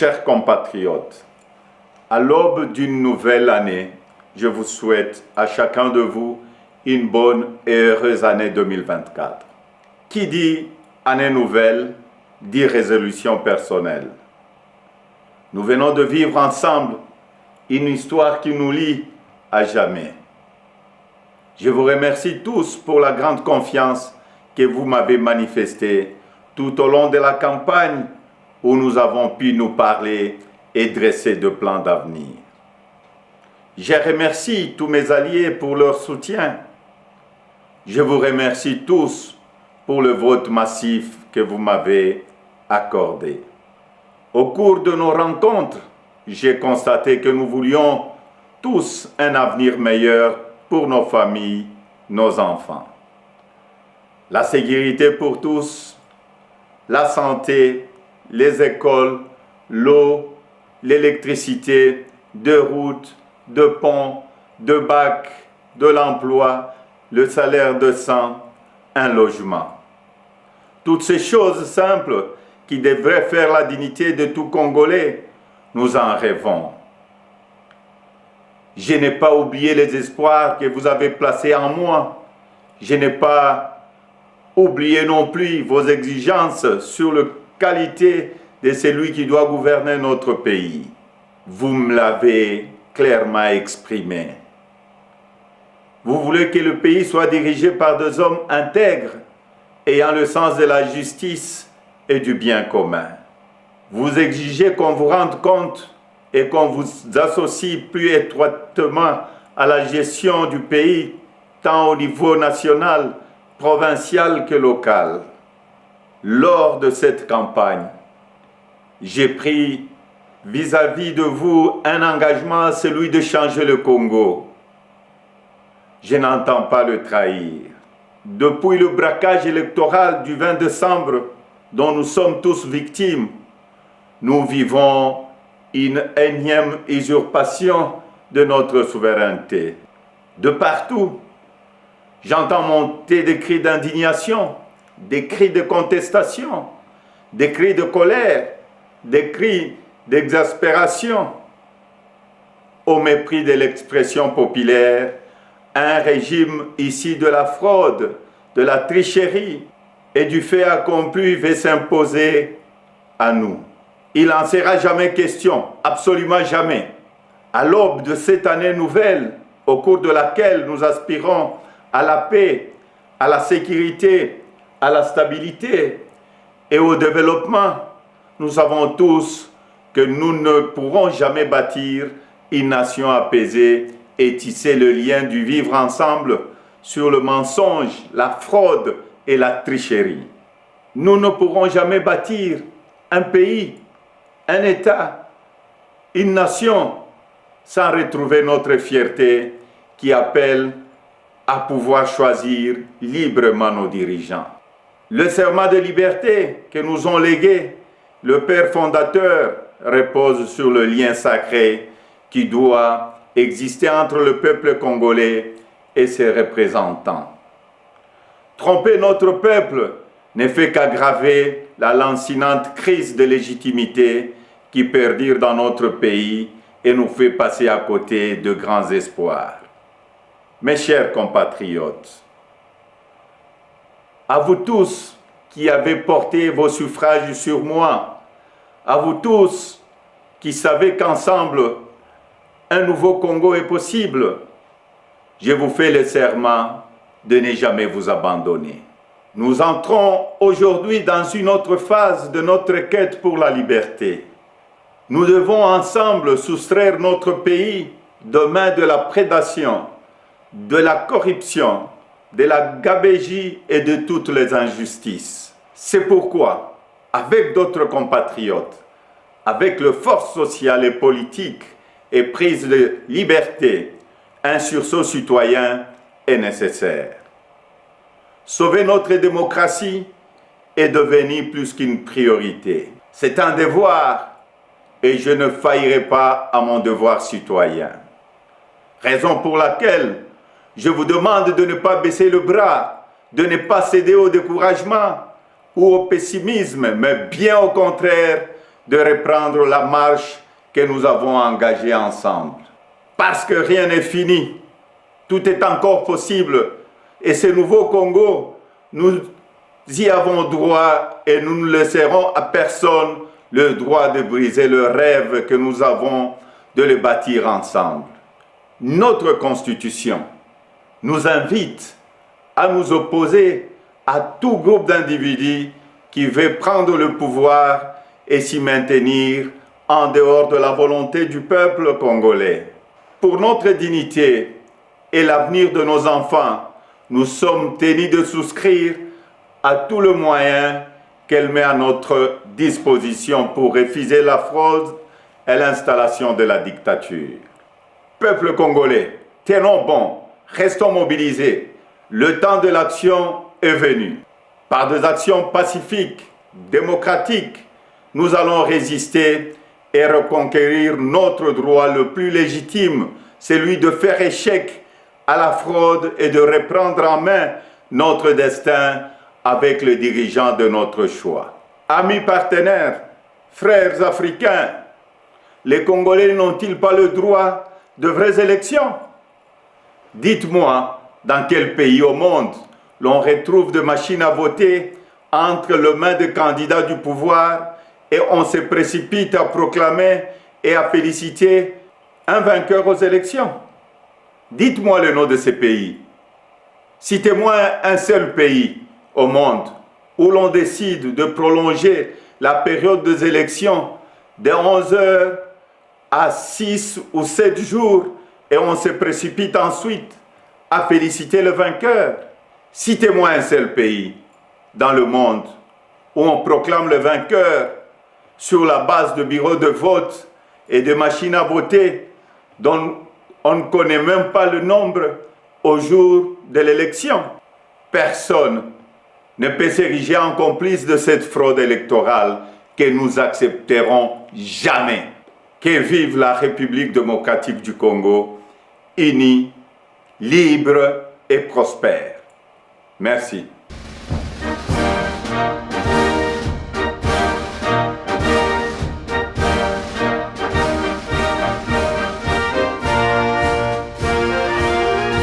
chers compatriotes, à l'aube d'une nouvelle année, je vous souhaite à chacun de vous une bonne et heureuse année 2024. Qui dit année nouvelle, dit résolution personnelle. Nous venons de vivre ensemble une histoire qui nous lie à jamais. Je vous remercie tous pour la grande confiance que vous m'avez manifestée tout au long de la campagne où nous avons pu nous parler et dresser de plans d'avenir. Je remercie tous mes alliés pour leur soutien. Je vous remercie tous pour le vote massif que vous m'avez accordé. Au cours de nos rencontres, j'ai constaté que nous voulions tous un avenir meilleur pour nos familles, nos enfants. La sécurité pour tous, la santé, les écoles, l'eau, l'électricité, de routes, de ponts, de bacs, de l'emploi, le salaire décent, un logement. Toutes ces choses simples qui devraient faire la dignité de tout Congolais, nous en rêvons. Je n'ai pas oublié les espoirs que vous avez placés en moi. Je n'ai pas oublié non plus vos exigences sur la qualité de celui qui doit gouverner notre pays. Vous me l'avez clairement exprimé. Vous voulez que le pays soit dirigé par des hommes intègres, ayant le sens de la justice et du bien commun. Vous exigez qu'on vous rende compte et qu'on vous associe plus étroitement à la gestion du pays, tant au niveau national, provincial que local. Lors de cette campagne, j'ai pris vis-à-vis de vous un engagement, celui de changer le Congo. Je n'entends pas le trahir. Depuis le braquage électoral du 20 décembre, dont nous sommes tous victimes, nous vivons une énième usurpation de notre souveraineté. De partout, j'entends monter des cris d'indignation, des cris de contestation, des cris de colère, des cris d'exaspération. Au mépris de l'expression populaire, un régime issu de la fraude, de la tricherie et du fait accompli veut s'imposer à nous. Il n'en sera jamais question, absolument jamais. À l'aube de cette année nouvelle, au cours de laquelle nous aspirons à la paix, à la sécurité, à la stabilité et au développement, nous savons tous que nous ne pourrons jamais bâtir une nation apaisée et tisser le lien du vivre ensemble sur le mensonge, la fraude et la tricherie. Nous ne pourrons jamais bâtir un pays, un État, une nation sans retrouver notre fierté qui appelle à pouvoir choisir librement nos dirigeants. Le serment de liberté que nous ont légué le Père fondateur repose sur le lien sacré qui doit exister entre le peuple congolais et ses représentants. Tromper notre peuple ne fait qu'aggraver la lancinante crise de légitimité qui perdure dans notre pays et nous fait passer à côté de grands espoirs. Mes chers compatriotes, à vous tous qui avez porté vos suffrages sur moi, à vous tous qui savez qu'ensemble, un nouveau Congo est possible, je vous fais le serment de ne jamais vous abandonner. Nous entrons aujourd'hui dans une autre phase de notre quête pour la liberté. Nous devons ensemble soustraire notre pays des mains de la prédation, de la corruption, de la gabegie et de toutes les injustices. C'est pourquoi, avec d'autres compatriotes, avec les forces sociales et politiques et prise de liberté, un sursaut citoyen est nécessaire. Sauver notre démocratie est devenu plus qu'une priorité. C'est un devoir et je ne faillirai pas à mon devoir citoyen. Raison pour laquelle je vous demande de ne pas baisser le bras, de ne pas céder au découragement ou au pessimisme, mais bien au contraire, de reprendre la marche que nous avons engagée ensemble. Parce que rien n'est fini, tout est encore possible. Et ce nouveau Congo, nous y avons droit et nous ne laisserons à personne le droit de briser le rêve que nous avons de le bâtir ensemble. Notre Constitution nous invite à nous opposer à tout groupe d'individus qui veut prendre le pouvoir et s'y maintenir en dehors de la volonté du peuple congolais. Pour notre dignité et l'avenir de nos enfants, nous sommes tenus de souscrire à tout le moyen qu'elle met à notre disposition pour refuser la fraude et l'installation de la dictature. Peuple congolais, tenons bon, restons mobilisés. Le temps de l'action est venu. Par des actions pacifiques, démocratiques, nous allons résister et reconquérir notre droit le plus légitime, celui de faire échec à la fraude et de reprendre en main notre destin avec les dirigeants de notre choix. Amis partenaires, frères africains, les Congolais n'ont-ils pas le droit de vraies élections? Dites-moi, dans quel pays au monde l'on retrouve des machines à voter entre les mains des candidats du pouvoir et on se précipite à proclamer et à féliciter un vainqueur aux élections? Dites-moi le nom de ces pays. Citez-moi un seul pays au monde où l'on décide de prolonger la période des élections de 11 heures à 6 ou 7 jours et on se précipite ensuite à féliciter le vainqueur. Citez-moi un seul pays dans le monde où on proclame le vainqueur sur la base de bureaux de vote et de machines à voter dont on ne connaît même pas le nombre au jour de l'élection. Personne ne peut s'ériger en complice de cette fraude électorale que nous accepterons jamais. Que vive la République démocratique du Congo, unie, libre et prospère. Merci.